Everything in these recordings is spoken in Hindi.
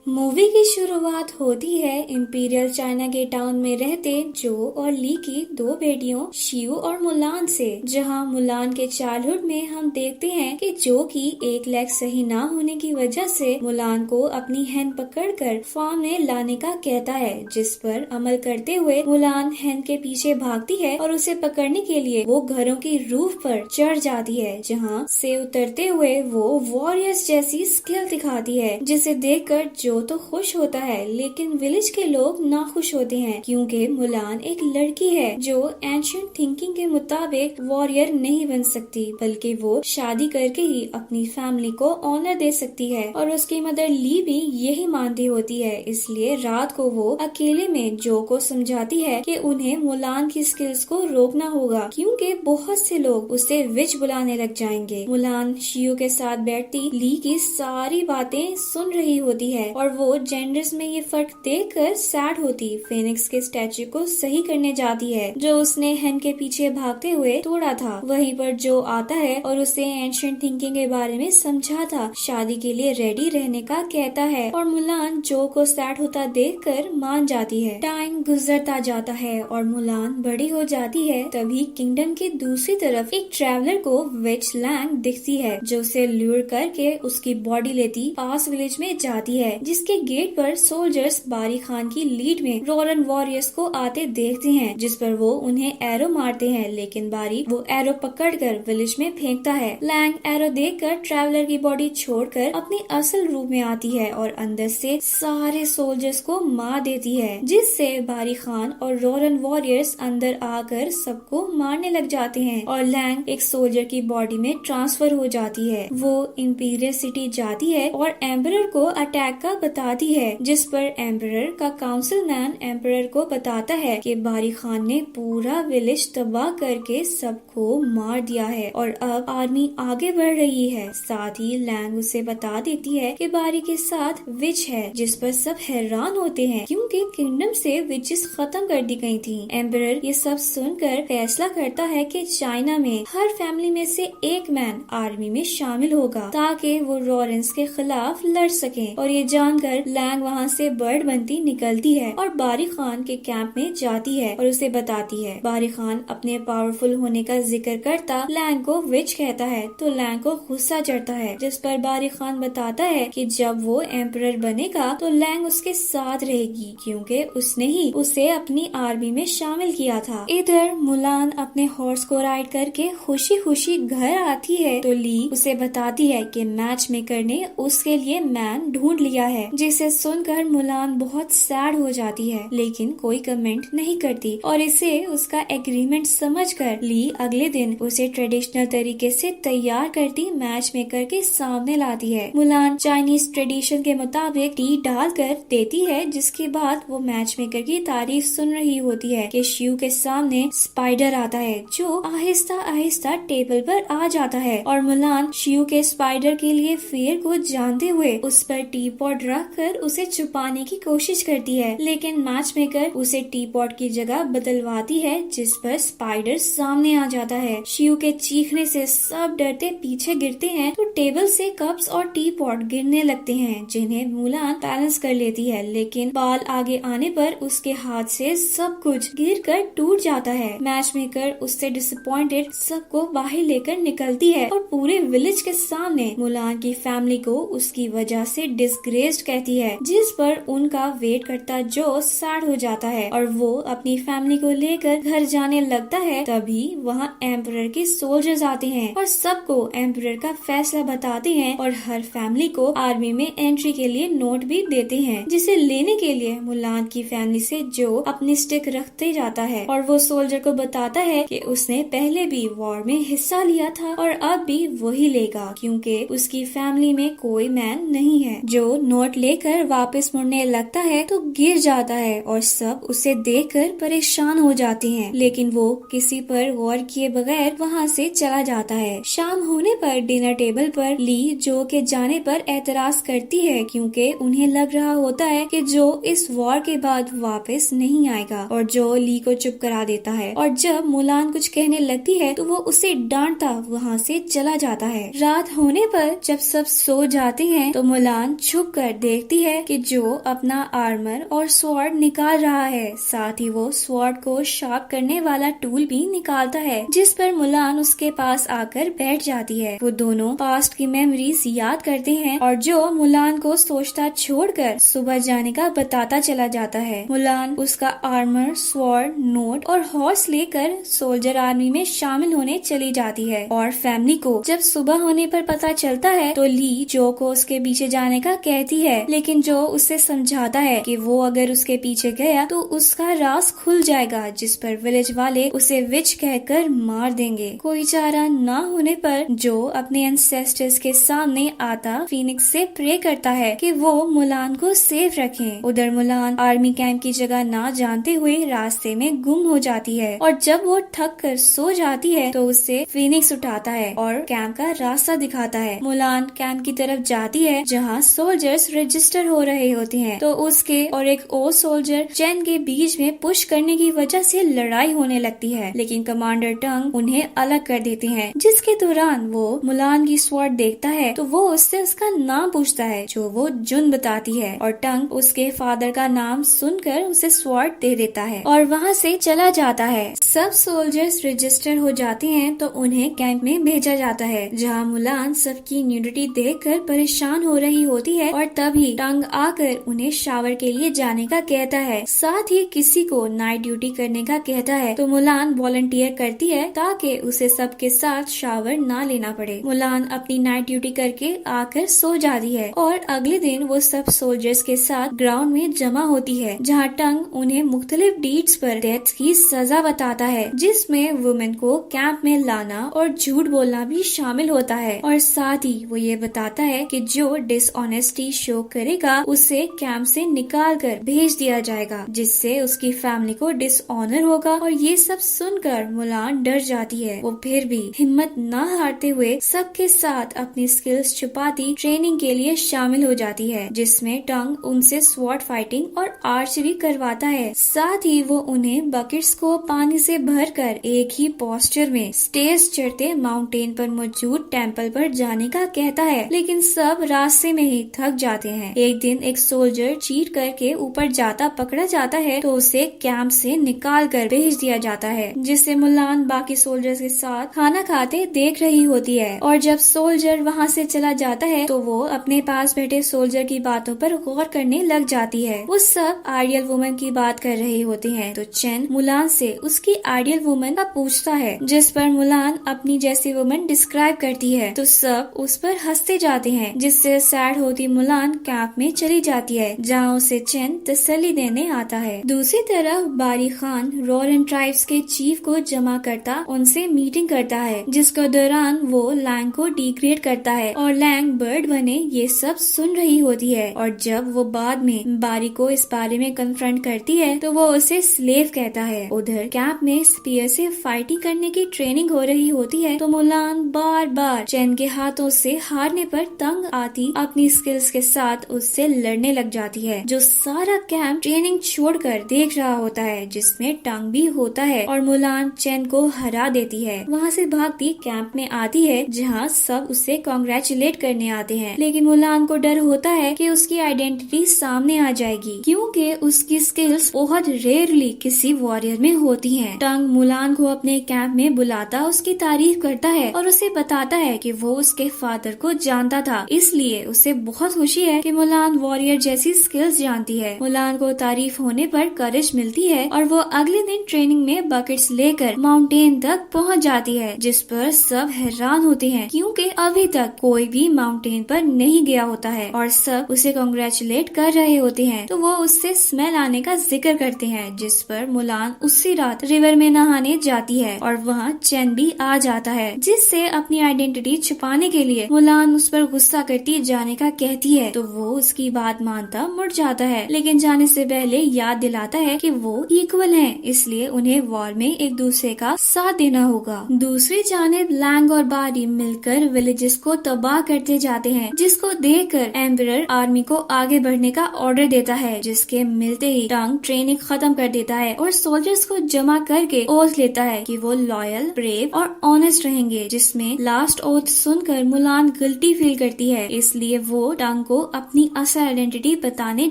मूवी की शुरुआत होती है इंपीरियल चाइना के टाउन में रहते जो और ली की दो बेटियों शियू और मुलान से, जहां मुलान के चाइल्डहुड में हम देखते हैं कि जो की एक लेग सही ना होने की वजह से मुलान को अपनी हैन पकड़कर फार्म में लाने का कहता है, जिस पर अमल करते हुए मुलान हैन के पीछे भागती है और उसे पकड़ने के लिए वो घरों की रूफ पर चढ़ जाती है, जहां से उतरते हुए वो वॉरियर्स जैसी स्किल दिखाती है, जिसे देखकर जो तो खुश होता है लेकिन विलेज के लोग नाखुश होते हैं क्योंकि मुलान एक लड़की है जो एंशिएंट थिंकिंग के मुताबिक वॉरियर नहीं बन सकती, बल्कि वो शादी करके ही अपनी फैमिली को ऑनर दे सकती है और उसकी मदर ली भी यही मानती होती है। इसलिए रात को वो अकेले में जो को समझाती है कि उन्हें मुलान की स्किल्स को रोकना होगा क्योंकि बहुत से लोग उसे विच बुलाने लग जाएंगे। मुलान शियू के साथ बैठती ली की सारी बातें सुन रही होती है और वो जेंडर्स में ये फर्क देखकर सैड होती फेनिक्स के स्टैचू को सही करने जाती है जो उसने हैन के पीछे भागते हुए तोड़ा था। वहीं पर जो आता है और उसे एंशिएंट थिंकिंग के बारे में समझा था, शादी के लिए रेडी रहने का कहता है और मुलान जो को सैड होता देखकर मान जाती है। टाइम गुजरता जाता है और मुलान बड़ी हो जाती है। तभी किंगडम के दूसरी तरफ एक ट्रैवलर को विच लैंग दिखती है जो उसे ल्यूर करके उसकी बॉडी लेती पास विलेज में जाती है, जिसके गेट पर सोल्जर्स बारी खान की लीड में रॉरन वॉरियर्स को आते देखते हैं, जिस पर वो उन्हें एरो मारते हैं, लेकिन बारी वो एरो पकड़कर विलेज में फेंकता है। लैंग एरो देखकर ट्रैवलर की बॉडी छोड़कर अपनी असल रूप में आती है और अंदर से सारे सोल्जर्स को मार देती है, जिससे बारी खान और रॉरन वॉरियर्स अंदर आकर सबको मारने लग जाते हैं और लैंग एक सोल्जर की बॉडी में ट्रांसफर हो जाती है। वो इंपीरियल सिटी जाती है और एम्परर को अटैक का बताती है, जिस पर एम्परर का काउंसिल मैन एम्परर को बताता है कि बारी खान ने पूरा विलेज तबाह करके सबको मार दिया है और अब आर्मी आगे बढ़ रही है। साथ ही लैंग उसे बता देती है कि बारी के साथ विच है, जिस पर सब हैरान होते हैं क्योंकि किंगडम से विचेस खत्म कर दी गई थी। एम्परर ये सब सुनकर फैसला करता है कि चाइना में हर फैमिली में से एक मैन आर्मी में शामिल होगा ताकि वो रॉरेंस के खिलाफ लड़ सके और ये जानकर लैंग वहाँ से बर्ड बनती निकलती है और बारी खान के कैंप में जाती है और उसे बताती है। बारी खान अपने पावरफुल होने का जिक्र करता लैंग को विच कहता है तो लैंग को गुस्सा चढ़ता है, जिस पर बारी खान बताता है कि जब वो एम्परर बनेगा तो लैंग उसके साथ रहेगी क्योंकि उसने ही उसे अपनी आर्मी में शामिल किया था। इधर मुलान अपने हॉर्स को राइड करके खुशी खुशी घर आती है तो ली उसे बताती है कि मैच मेकर ने उसके लिए मैन ढूंढ लिया है, जिसे सुनकर मुलान बहुत सैड हो जाती है लेकिन कोई कमेंट नहीं करती और इसे उसका एग्रीमेंट समझकर ली अगले दिन उसे ट्रेडिशनल तरीके से तैयार करती मैच मेकर के सामने लाती है। मुलान चाइनीज ट्रेडिशन के मुताबिक टी डालकर देती है, जिसके बाद वो मैच मेकर की तारीफ सुन रही होती है कि शियू के सामने स्पाइडर आता है जो आहिस्ता आहिस्ता टेबल पर आ जाता है और मुलान शियू के स्पाइडर के लिए फेयर को जानते हुए उस पर टी पॉट रख कर उसे छुपाने की कोशिश करती है, लेकिन मैच मेकर उसे टी पॉट की जगह बदलवाती है, जिस पर स्पाइडर सामने आ जाता है। शियू के चीखने से सब डरते पीछे गिरते हैं तो टेबल से कप्स और टी पॉट गिरने लगते हैं, जिन्हें मुलान बैलेंस कर लेती है, लेकिन बाल आगे आने पर उसके हाथ से सब कुछ गिरकर टूट जाता है। मैच मेकर उससे डिसअपॉइंटेड सबको बाहर लेकर निकलती है और पूरे विलेज के सामने मुलान की फैमिली को उसकी वजह से डिसग्रेस्ड कहती है, जिस पर उनका वेट करता जो सैड हो जाता है और वो अपनी फैमिली को लेकर घर जाने लगता है। तभी वहाँ एम्परर के सोल्जर्स आते हैं और सबको एम्परर का फैसला बताते हैं और हर फैमिली को आर्मी में एंट्री के लिए नोट भी देते हैं, जिसे लेने के लिए मुलान की फैमिली से जो अपनी स्टिक रखते जाता है और वो सोल्जर को बताता है कि उसने पहले भी वॉर में हिस्सा लिया था और अब भी वही लेगा क्योंकि उसकी फैमिली में कोई मैन नहीं है। जो नोट लेकर वापस मुड़ने लगता है तो गिर जाता है और सब उसे देखकर परेशान हो जाते हैं, लेकिन वो किसी पर गौर किए बगैर वहाँ से चला जाता है। शाम होने पर डिनर टेबल पर ली जो के जाने पर एतराज करती है क्योंकि उन्हें लग रहा होता है कि जो इस वॉर के बाद वापस नहीं आएगा और जो ली को चुप करा देता है और जब मुलान कुछ कहने लगती है तो वो उसे डांटता वहाँ से चला जाता है। रात होने पर जब सब सो जाते हैं तो मुलान छुपकर देखती है कि जो अपना आर्मर और स्वॉर्ड निकाल रहा है, साथ ही वो स्वॉर्ड को शार्प करने वाला टूल भी निकालता है, जिस पर मुलान उसके पास आकर बैठ जाती है। वो दोनों पास्ट की मेमोरीज याद करते हैं और जो मुलान को सोचता छोड़कर सुबह जाने का बताता चला जाता है। मुलान उसका आर्मर, स्वॉर्ड, नोट और हॉर्स लेकर सोल्जर आर्मी में शामिल होने चली जाती है और फैमिली को जब सुबह होने पर पता चलता है तो ली जो को उसके पीछे जाने का कहती है, लेकिन जो उससे समझाता है कि वो अगर उसके पीछे गया तो उसका राज खुल जाएगा, जिस पर विलेज वाले उसे विच कहकर मार देंगे। कोई चारा न होने पर जो अपने एंसेस्टर्स के सामने आता फीनिक्स से प्रे करता है कि वो मुलान को सेफ रखें। उधर मुलान आर्मी कैंप की जगह ना जानते हुए रास्ते में गुम हो जाती है और जब वो थक कर सो जाती है तो उससे फीनिक्स उठाता है और कैंप का रास्ता दिखाता है। मुलान कैंप की तरफ जाती है जहाँ सोल्जर्स रजिस्टर हो रहे होते हैं, तो उसके और एक और सोल्जर चेन के बीच में पुश करने की वजह से लड़ाई होने लगती है, लेकिन कमांडर टंग उन्हें अलग कर देते हैं। जिसके दौरान वो मुलान की स्वॉर्ड देखता है तो वो उससे उसका नाम पूछता है, जो वो जुन बताती है और टंग उसके फादर का नाम सुनकर उसे स्वॉर्ड दे देता है और वहाँ से चला जाता है। सब सोल्जर्स रजिस्टर हो जाते हैं तो उन्हें कैंप में भेजा जाता है, जहाँ मुलान सबकी न्यूडिटी देखकर परेशान हो रही होती है और तभी टंग आकर उन्हें शावर के लिए जाने का कहता है, साथ ही किसी को नाइट ड्यूटी करने का कहता है। तो मुलान वॉलंटियर करती है ताकि उसे सबके साथ शावर ना लेना पड़े। मुलान अपनी नाइट ड्यूटी करके आकर सो जाती है और अगले दिन वो सब सोल्जर्स के साथ ग्राउंड में जमा होती है, जहाँ टंग उन्हें मुख्तलिफ डीड्स पर डेथ की सजा बताता है, जिसमें वुमेन को कैंप में लाना और झूठ बोलना भी शामिल होता है और साथ ही वो ये बताता है कि जो डिसऑनेस्टी शो करेगा उसे कैंप से निकाल कर भेज दिया जाएगा, जिससे उसकी फैमिली को डिसऑनर होगा। और ये सब सुनकर मुलान डर जाती है। वो फिर भी हिम्मत न हारते हुए सबके साथ अपनी स्किल्स छुपाती ट्रेनिंग के लिए शामिल हो जाती है, जिसमें टंग उनसे स्वॉर्ड फाइटिंग और आर्चरी करवाता है। साथ ही वो उन्हें बकेट्स को पानी से भरकर एक ही पोस्चर में स्टेज चढ़ते माउंटेन पर मौजूद टेम्पल पर जाने का कहता है, लेकिन सब रास्ते में ही थक जाते हैं। एक दिन एक सोल्जर चीट करके ऊपर जाता पकड़ा जाता है तो उसे कैंप से निकाल कर भेज दिया जाता है, जिससे मुलान बाकी सोल्जर्स के साथ खाना खाते देख रही होती है। और जब सोल्जर वहाँ से चला जाता है तो वो अपने पास बैठे सोल्जर की बातों पर गौर करने लग जाती है। वो सब आइडियल वुमन की बात कर रहे होते हैं तो चेन मुलान से उसकी आइडियल वुमन का पूछता है, जिस पर मुलान अपनी जैसी वुमन डिस्क्राइब करती है तो सब उस पर हंसते जाते हैं, जिससे सैड होती मुलान कैंप में चली जाती है, जहाँ उसे चेन तसल्ली देने आता है। दूसरी तरफ बारी खान रॉरेन ट्राइब्स के चीफ को जमा करता उनसे मीटिंग करता है, जिसके दौरान वो लैंग को डिग्रेड करता है और लैंग बर्ड बने ये सब सुन रही होती है। और जब वो बाद में बारी को इस बारे में कन्फ्रंट करती है तो वो उसे स्लेव कहता है। उधर कैंप में स्पीयर से फाइटिंग करने की ट्रेनिंग हो रही होती है तो मुलान बार बार चेन के हाथों से हारने पर तंग आती अपनी स्किल्स के साथ उससे लड़ने लग जाती है, जो सारा कैंप ट्रेनिंग छोड़कर देख रहा होता है, जिसमें टंग भी होता है और मुलान चेन को हरा देती है। वहाँ से भागती कैंप में आती है जहाँ सब उसे कांग्रेचुलेट करने आते हैं, लेकिन मुलान को डर होता है कि उसकी आइडेंटिटी सामने आ जाएगी, क्योंकि उसकी स्किल्स बहुत रेयरली किसी वॉरियर में होती हैं। टंग मुलान को अपने कैंप में बुलाता उसकी तारीफ करता है और उसे बताता है कि वो उसके फादर को जानता था, इसलिए उसे बहुत खुशी है कि मुलान वॉरियर जैसी स्किल्स जानती है। मुलान को तारीफ होने पर करेज मिलती है और वो अगले दिन ट्रेनिंग में बकेट्स लेकर माउंटेन तक पहुंच जाती है, जिस पर सब हैरान होते हैं क्योंकि अभी तक कोई भी माउंटेन पर नहीं गया होता है और सब उसे कांग्रेचुलेट कर रहे होते हैं। तो वो उससे स्मेल आने का जिक्र करते हैं, जिस पर मुलान उसी रात रिवर में नहाने जाती है और वहाँ चेन भी आ जाता है, जिससे अपनी आइडेंटिटी छुपाने के लिए मुलान उस पर गुस्सा करती जाने का कहती है। तो वो उसकी बात मानता मुड़ जाता है, लेकिन जाने से पहले याद दिलाता है कि वो इक्वल हैं, इसलिए उन्हें वॉर में एक दूसरे का साथ देना होगा। दूसरी जानिब लैंग और बारी मिलकर विलेजेस को तबाह करते जाते हैं, जिसको देखकर एम्परर आर्मी को आगे बढ़ने का ऑर्डर देता है, जिसके मिलते ही टंग ट्रेनिंग खत्म कर देता है और सोल्जर्स को जमा करके ओथ लेता है कि वो लॉयल, ब्रेव और ऑनेस्ट रहेंगे, जिसमें लास्ट ओथ सुनकर मुलान गिल्टी फील करती है, इसलिए वो टंग को अपनी असल आइडेंटिटी बताने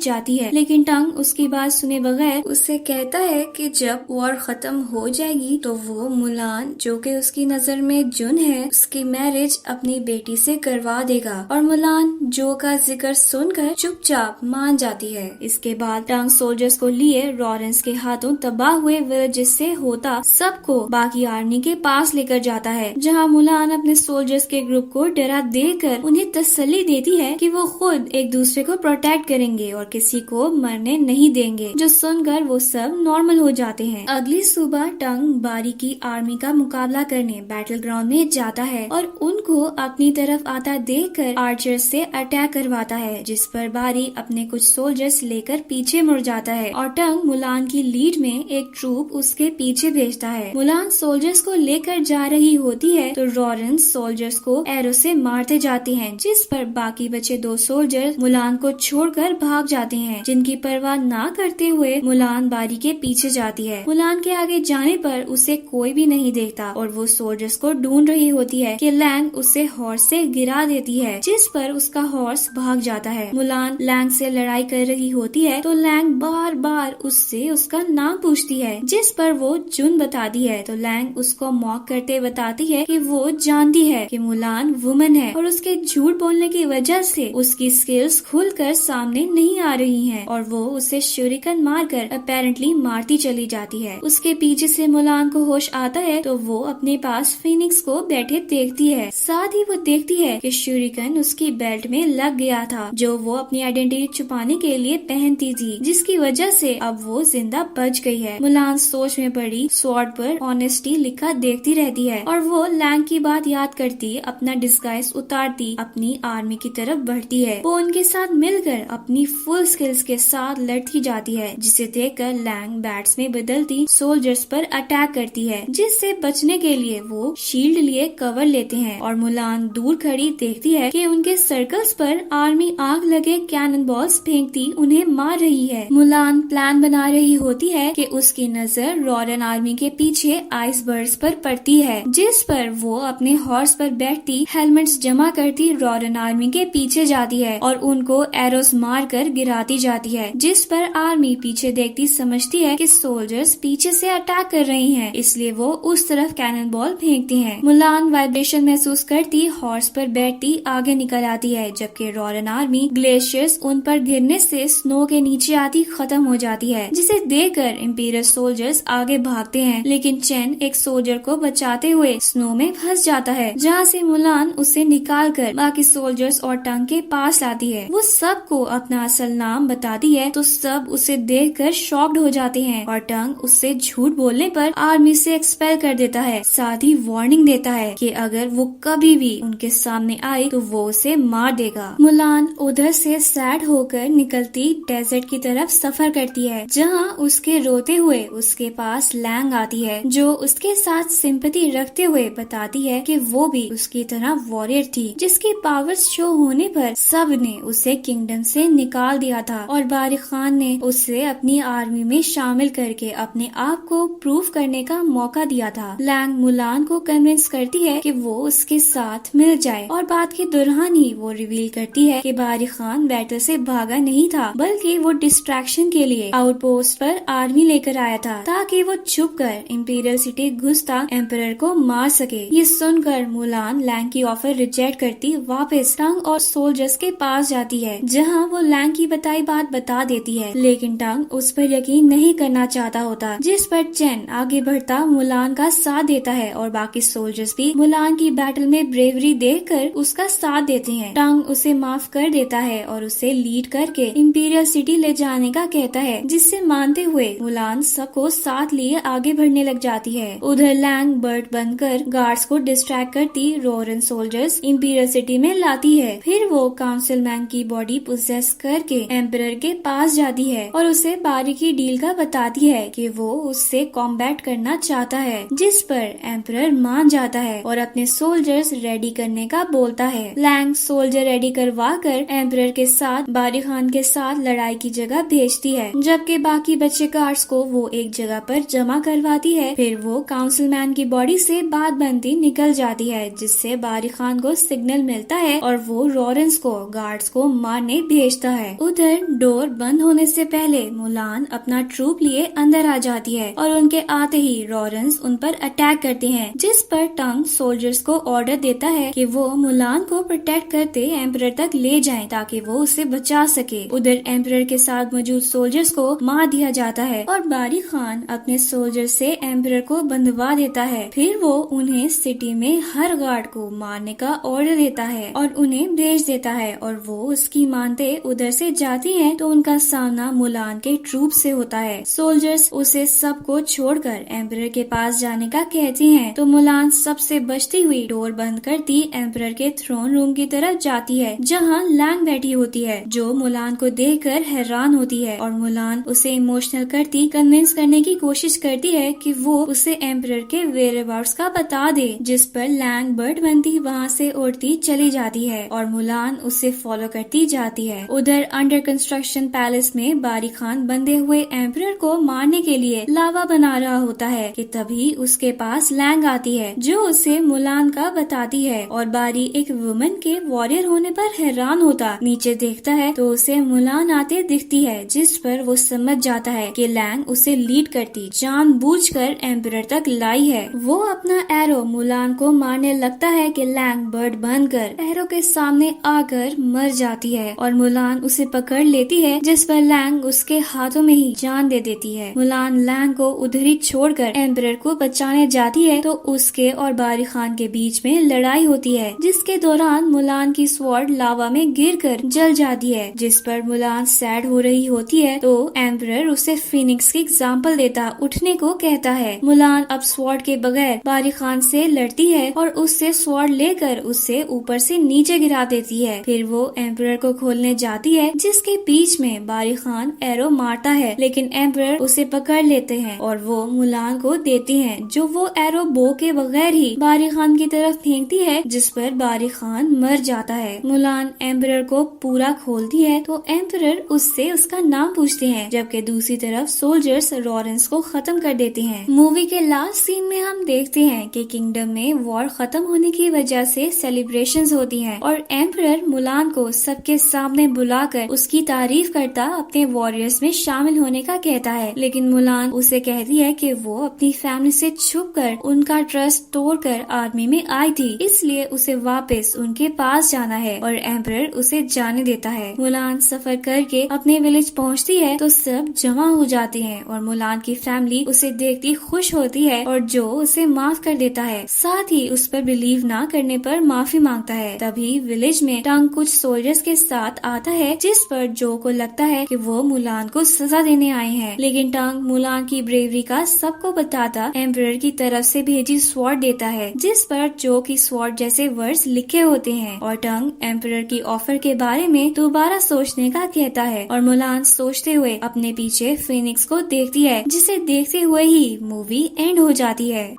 जाती है, लेकिन टंग उसकी बात सुने बगैर उससे कहता है कि जब वॉर खत्म हो जाएगी तो वो मुलान, जो कि उसकी नजर में जुन है, उसकी मैरिज अपनी बेटी से करवा देगा। और मुलान जो का जिक्र सुनकर चुपचाप मान जाती है। इसके बाद टंग सोल्जर्स को लिए लॉरेंस के हाथों तबाह हुए विलेजेस से होता सबको बाकी आर्मी के पास लेकर जाता है, जहां मुलान अपने सोल्जर्स के ग्रुप को डरा देकर उन्हें तसल्ली देती है कि वो खुद एक दूसरे को प्रोटेक्ट करेंगे और किसी को मरने नहीं देंगे, जो सुनकर वो सब नॉर्मल हो जाते हैं। अगली सुबह टंग बारी की आर्मी का मुकाबला करने बैटल ग्राउंड में जाता है और उनको अपनी तरफ आता देखकर आर्चर्स से अटैक करवाता है, जिस पर बारी अपने कुछ सोल्जर्स लेकर पीछे मुड़ जाता है और टंग मुलान की लीड में एक ट्रूप उसके पीछे भेजता है। मुलान सोल्जर्स को लेकर जा रही होती है तो लॉरेंस सोल्जर्स को एरो से मारते जाते हैं, जिस पर बाकी बचे 2 सोल्जर मुलान को छोड़कर भाग जाते हैं, जिनकी परवाह ना करते हुए मुलान बारी के पीछे जाती है। मुलान के आगे जाने पर उसे कोई भी नहीं देखता और वो सोल्जर्स को ढूंढ रही होती है कि लैंग उसे हॉर्स से गिरा देती है, जिस पर उसका हॉर्स भाग जाता है। मुलान लैंग से लड़ाई कर रही होती है तो लैंग बार बार उससे उसका नाम पूछती है, जिस पर वो जुन बताती है। तो लैंग उसको मॉक करते बताती है कि वो जानती है कि मुलान वुमन है और उसके झूठ बोलने की वजह से उसकी स्किल्स खुलकर सामने नहीं आ रही हैं और वो उसे शूरिकन मारकर अपेरेंटली मारती चली जाती है। उसके पीछे से मुलान को होश आता है तो वो अपने पास फिनिक्स को बैठे देखती है। साथ ही वो देखती है कि शूरिकन उसकी बेल्ट में लग गया था, जो वो अपनी आइडेंटिटी छुपाने के लिए पहनती थी, जिसकी वजह से अब वो जिंदा बच गई है। मुलान सोच में पड़ी स्वॉर्ड पर ऑनेस्टी लिखा देखती रहती है और वो लैंग की बात याद करती अपना डिस्गाइज उतारती अपनी आर्मी की तरफ बढ़ती है। वो उनके साथ मिलकर अपनी फुल स्किल्स के साथ लड़ती जाती है, जिसे देखकर लैंग बैट्स में बदलती सोल्जर्स पर अटैक करती है, जिससे बचने के लिए वो शील्ड लिए कवर लेते हैं और मुलान दूर खड़ी देखती है कि उनके सर्कल्स पर आर्मी आग लगे कैनन बॉल्स फेंकती उन्हें मार रही है। मुलान प्लान बना रही होती है कि उसकी नजर रॉरन आर्मी के पीछे आइसबर्ग्स पर पड़ती है, जिस पर वो अपने हॉर्स पर बैठती हेलमेट्स जमा करती रॉरन आर्मी के पीछे जाती है और उनको एरोस मारकर गिराती जाती है, जिस पर आर्मी पीछे देखती समझती है कि सोल्जर्स पीछे से अटैक कर रही हैं, इसलिए वो उस तरफ कैनन बॉल फेंकती हैं। मुलान वाइब्रेशन महसूस करती हॉर्स पर बैठती आगे निकल आती है, जबकि रॉरन आर्मी ग्लेशियर्स उन पर गिरने से स्नो के नीचे आती खत्म हो जाती है, जिसे देखकर इंपीरियल सोल्जर्स आगे भागते हैं, लेकिन चेन एक सोल्जर को बचाते हुए स्नो में फंस जाता है, जहाँ से मुलान उसे निकाल कर बाकी सोल्जर्स और टंग के पास लाती है। वो सबको अपना असल नाम बताती है तो सब उसे देखकर शॉक्ड हो जाते हैं और टंग उससे झूठ बोलने पर आर्मी से एक्सपेल कर देता है। साथ ही वार्निंग देता है कि अगर वो कभी भी उनके सामने आई तो वो उसे मार देगा। मुलान उधर से सैड होकर निकलती डेजर्ट की तरफ सफर करती है, जहाँ उसके रोते हुए उसके पास लैंग आती है, जो उसके साथ सिंपैथी रखते हुए बताती है कि वो भी उसकी तरह वॉरियर थी, जिसकी पावर्स शो होने पर सब ने उसे किंगडम से निकाल दिया था और बारी खान ने उसे अपनी आर्मी में शामिल करके अपने आप को प्रूव करने का मौका दिया था। लैंग मुलान को कन्विंस करती है कि वो उसके साथ मिल जाए और बात के दौरान ही वो रिवील करती है कि बारी खान बैटल से भागा नहीं था, बल्कि वो डिस्ट्रैक्शन के लिए आउटपोस्ट पर आर्मी लेकर आया था, ताकि वो छुप कर इंपीरियल सिटी घुसता एम्परर को मार सके। ये सुनकर मुलान लैंग की ऑफर रिजेक्ट करती वापस टंग और सोल्जर्स के पास जाती है, जहाँ वो लैंग की बताई बात बता देती है, लेकिन टंग उस पर यकीन नहीं करना चाहता होता, जिस पर चेन आगे बढ़ता मुलान का साथ देता है और बाकी सोल्जर्स भी मुलान की बैटल में ब्रेवरी देखकर उसका साथ देते हैं। टंग उसे माफ कर देता है और उसे लीड करके इंपीरियल सिटी ले जाने का कहता है, जिससे मानते हुए मुलान सबको साथ लिए आगे बढ़ने लग जाती है। उधर लैंग बर्ड बनकर गार्ड्स को डिस्ट्रैक्ट करती रोरन सोल्जर्स इंपीरियल सिटी में लाती है। फिर वो काउंसिल मैन की बॉडी पोजेस करके एम्परर के पास जाती है और उसे बारीकी डील का बताती है कि वो उससे कॉम्बैट करना चाहता है, जिस पर एम्परर मान जाता है और अपने सोल्जर्स रेडी करने का बोलता है। लैंग सोल्जर रेडी करवा कर एम्परर के साथ बारी खान के साथ लड़ाई की जगह भेजती है, जबकि बाकी बचे गार्ड्स को वो एक जगह पर जमा करवाती है। फिर वो काउंसिल मैन की बॉडी से बात बनती निकल जाती है, जिससे बारी खान को सिग्नल मिलता है और वो लॉरेंस को गार्ड्स को मारने भेजता है। उधर डोर बंद होने से पहले मुलान अपना ट्रूप लिए अंदर आ जाती है और उनके आते ही लॉरेंस उन पर अटैक करते हैं, जिस पर टंग सोल्जर्स को ऑर्डर देता है कि वो मुलान को प्रोटेक्ट करते एम्परर तक ले जाएं ताकि वो उसे बचा सके। उधर एम्परर के साथ मौजूद सोल्जर्स को मार दिया जाता है और बारी खान अपने सोल्जर से एम्परर को बंधवा देता है। फिर वो उन्हें सिटी में हर गार्ड को मारने का ऑर्डर देता है और उन्हें भेज देता है और वो उसकी मानते उधर से जाती हैं तो उनका सामना मुलान के ट्रूप से होता है। सोल्जर्स उसे सबको छोड़कर एम्परर के पास जाने का कहती हैं तो मुलान सबसे बचती हुई डोर बंद करती एम्परर के थ्रोन रूम की तरफ जाती है, जहाँ लैंग बैठी होती है, जो मुलान को देखकर हैरान होती है और मुलान उसे इमोशनल करती कन्विंस करने की कोशिश करती है कि वो उसे एम्परर के वेयरअबाउट्स का बता दे, जिस पर लैंग बर्ड बनती वहाँ से उड़ती चली जाती है और मुलान उसे फॉलो करती जाती है। उधर अंडर कंस्ट्रक्शन पैलेस में बारी खान बंधे हुए एम्परर को मारने के लिए लावा बना रहा होता है कि तभी उसके पास लैंग आती है, जो उसे मुलान का बताती है और बारी एक वुमन के वॉरियर होने पर हैरान होता नीचे देखता है तो उसे मुलान आते दिखती है, जिस पर वो समझ जाता है कि लैंग उसे लीड करती जानबूझकर एम्परर तक लाई है। वो अपना एरो मुलान को मारने लगता है कि लैंग बर्ड बनकर एरो के सामने आकर मर जाती है और मुलान उसे पकड़ लेती है, जिस पर लैंग उसके हाथों में ही जान दे देती है। मुलान लैंग को उधर ही छोड़कर एम्परर को बचाने जाती है तो उसके और बारी खान के बीच में लड़ाई होती है, जिसके दौरान मुलान की स्वॉर्ड लावा में गिरकर जल जाती है, जिस पर मुलान सैड हो रही होती है तो एम्परर उसे फिनिक्स की एग्जाम्पल देता उठने को कहता है। मुलान अब स्वॉर्ड के बगैर बारी खान से लड़ती है और उससे स्वॉर्ड लेकर उसे ऊपर से नीचे गिरा देती है। फिर वो एम्परर को खोलने जाती है, जिसके बीच में बारी खान एरो मारता है, लेकिन एम्परर उसे पकड़ लेते हैं और वो मुलान को देती हैं, जो वो एरो बो के बगैर ही बारी खान की तरफ फेंकती है, जिस पर बारी खान मर जाता है। मुलान एम्परर को पूरा खोलती है तो एम्परर उससे उसका नाम पूछते हैं, जबकि दूसरी तरफ सोल्जर्स लॉरेंस को खत्म कर देते हैं। मूवी के लास्ट सीन में हम देखते हैं कि किंगडम में वॉर खत्म होने की वजह से सेलिब्रेशंस होती हैं और एम्परर मुलान को सबके सामने बुलाकर उसकी तारीफ करता अपने वॉरियर्स में शामिल होने का कहता है, लेकिन मुलान उसे कहती है कि वो अपनी फैमिली से छुपकर उनका ट्रस्ट तोड़कर आर्मी में आई थी, इसलिए उसे वापस उनके पास जाना है और एम्परर उसे जाने देता है। मुलान सफर करके अपने विलेज पहुंचती है तो सब जमा हो जाते हैं और मुलान की फैमिली उसे देखती खुश होती है और जो उसे माफ कर देता है, साथ ही उस पर बिलीव ना करने पर माफी मांगता है। तभी विलेज में टंग कुछ सोल्जर्स के साथ आता है, जिस पर जो को लगता है कि वो मुलान को सजा देने आए हैं, लेकिन टंग मुलान की ब्रेवरी का सबको बताता एम्परर की तरफ से भेजी स्वॉर्ड देता है, जिस पर जो की स्वॉर्ड जैसे वर्ड्स लिखे होते हैं और टंग एम्परर की ऑफर के बारे में दोबारा सोचने का कहता है और मुलान सोचते हुए अपने पीछे फिनिक्स को देखती है, जिसे देखते हुए ही मूवी एंड हो जाती है।